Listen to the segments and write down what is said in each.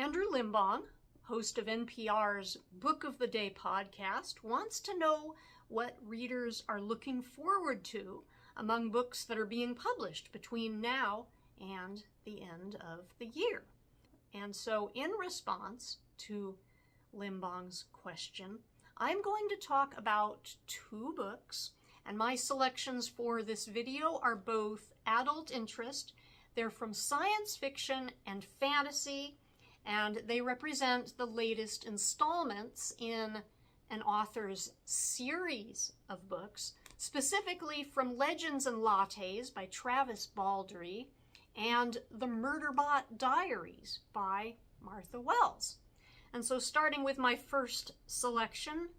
Andrew Limbong, host of NPR's Book of the Day podcast, wants to know what readers are looking forward to among books that are being published between now and the end of the year. And so in response to Limbong's question, I'm going to talk about two books, and my selections for this video are both adult interest. They're from science fiction and fantasy, and they represent the latest installments in an author's series of books, specifically from Legends and Lattes by Travis Baldree and The Murderbot Diaries by Martha Wells. And so starting with my first selection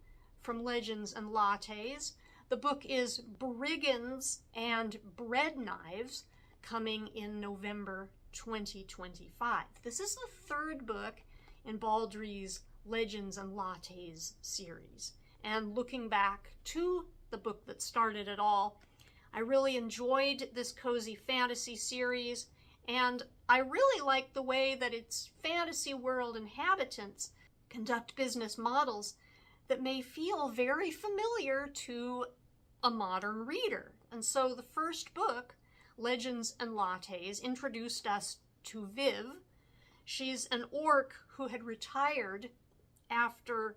from Legends and Lattes, the book is Brigands and Breadknives, coming in November 2025. This is the third book in Baldree's Legends and Lattes series. And looking back to the book that started it all, I really enjoyed this cozy fantasy series, and I really like the way that its fantasy world inhabitants conduct business models that may feel very familiar to a modern reader. And so the first book, Legends and Lattes, introduced us to Viv. She's an orc who had retired after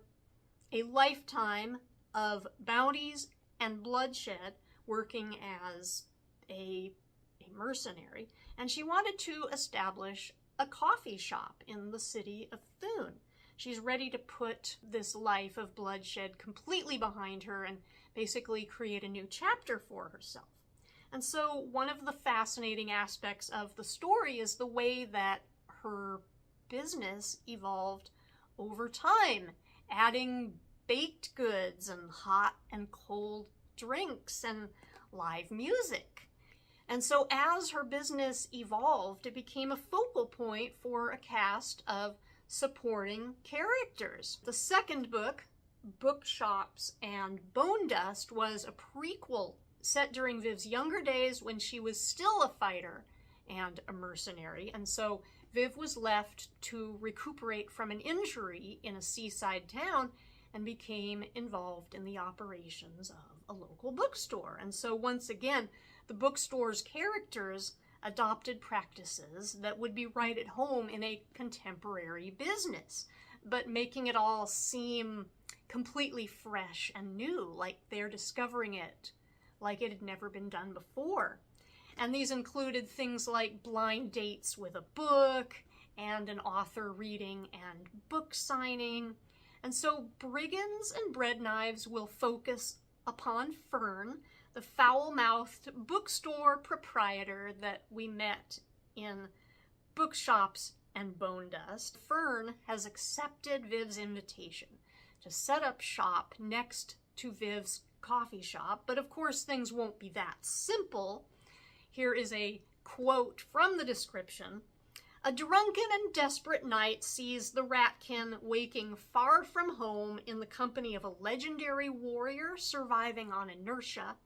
a lifetime of bounties and bloodshed working as a mercenary, and she wanted to establish a coffee shop in the city of Thune. She's ready to put this life of bloodshed completely behind her and basically create a new chapter for herself. And so one of the fascinating aspects of the story is the way that her business evolved over time, adding baked goods and hot and cold drinks and live music. And so as her business evolved, it became a focal point for a cast of supporting characters. The second book, Bookshops and Bone Dust, was a prequel set during Viv's younger days when she was still a fighter and a mercenary. And so Viv was left to recuperate from an injury in a seaside town and became involved in the operations of a local bookstore. And so once again, the bookstore's characters adopted practices that would be right at home in a contemporary business, but making it all seem completely fresh and new, like they're discovering it like it had never been done before. And these included things like blind dates with a book, and an author reading and book signing. And so Brigands and Breadknives will focus upon Fern, the foul-mouthed bookstore proprietor that we met in Bookshops and Bone Dust. Fern has accepted Viv's invitation to set up shop next to Viv's coffee shop, but of course things won't be that simple. Here is a quote from the description. A drunken and desperate knight sees the Ratkin waking far from home in the company of a legendary warrior surviving on inertia,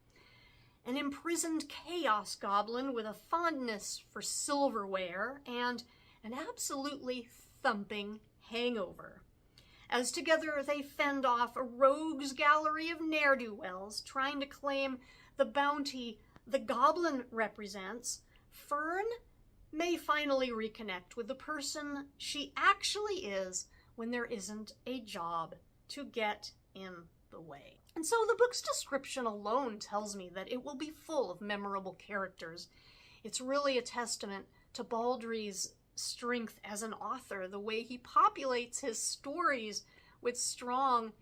an imprisoned chaos goblin with a fondness for silverware, and an absolutely thumping hangover. As together they fend off a rogues gallery of ne'er-do-wells trying to claim the bounty the goblin represents, Fern may finally reconnect with the person she actually is when there isn't a job to get in the way. And so the book's description alone tells me that it will be full of memorable characters. It's really a testament to Baldree's strength as an author, the way he populates his stories with strong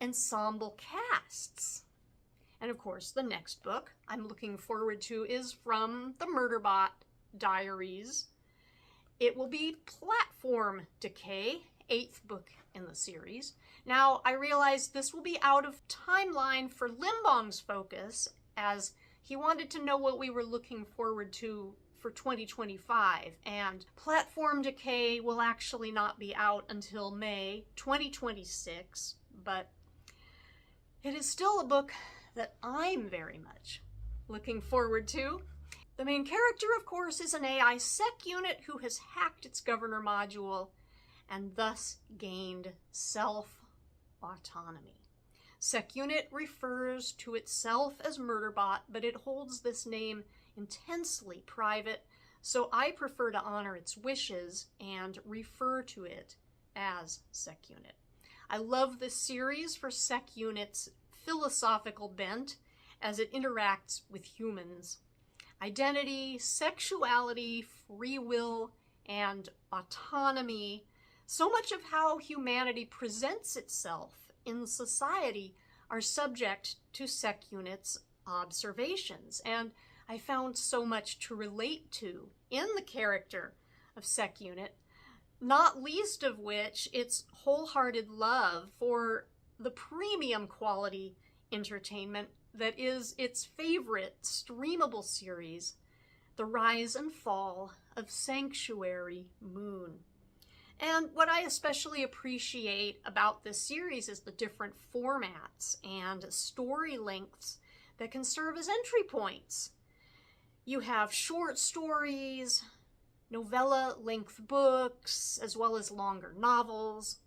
ensemble casts. And of course, the next book I'm looking forward to is from The Murderbot Diaries. It will be Platform Decay, 8th book in the series. Now, I realize this will be out of timeline for Limbong's focus, as he wanted to know what we were looking forward to for 2025, and Platform Decay will actually not be out until May 2026, but it is still a book that I'm very much looking forward to. The main character, of course, is an AI sec unit who has hacked its governor module and thus gained self-autonomy. SecUnit refers to itself as Murderbot, but it holds this name intensely private, so I prefer to honor its wishes and refer to it as SecUnit. I love this series for SecUnit's philosophical bent as it interacts with humans. Identity, sexuality, free will, and autonomy, so much of how humanity presents itself in society are subject to SecUnit's observations, and I found so much to relate to in the character of SecUnit, not least of which its wholehearted love for the premium quality entertainment that is its favorite streamable series, The Rise and Fall of Sanctuary Moon. And what I especially appreciate about this series is the different formats and story lengths that can serve as entry points. You have short stories, novella-length books, as well as longer novels.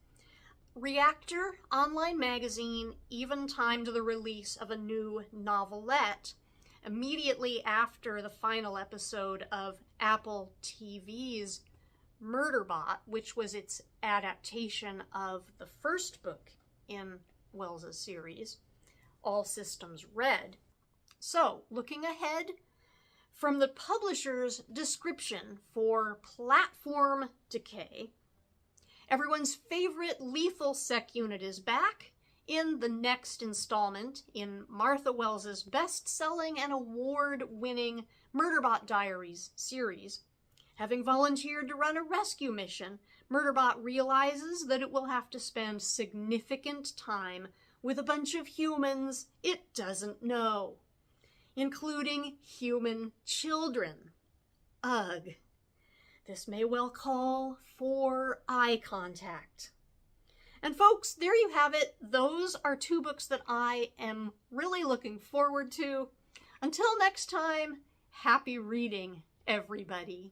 Reactor Online Magazine even timed the release of a new novelette immediately after the final episode of Apple TV's Murderbot, which was its adaptation of the first book in Wells's series, All Systems Red. So, looking ahead, from the publisher's description for Platform Decay, everyone's favorite lethal SecUnit is back in the next installment in Martha Wells's best-selling and award-winning Murderbot Diaries series. Having volunteered to run a rescue mission, Murderbot realizes that it will have to spend significant time with a bunch of humans it doesn't know, including human children. Ugh. This may well call for eye contact. And folks, there you have it. Those are two books that I am really looking forward to. Until next time, happy reading, everybody.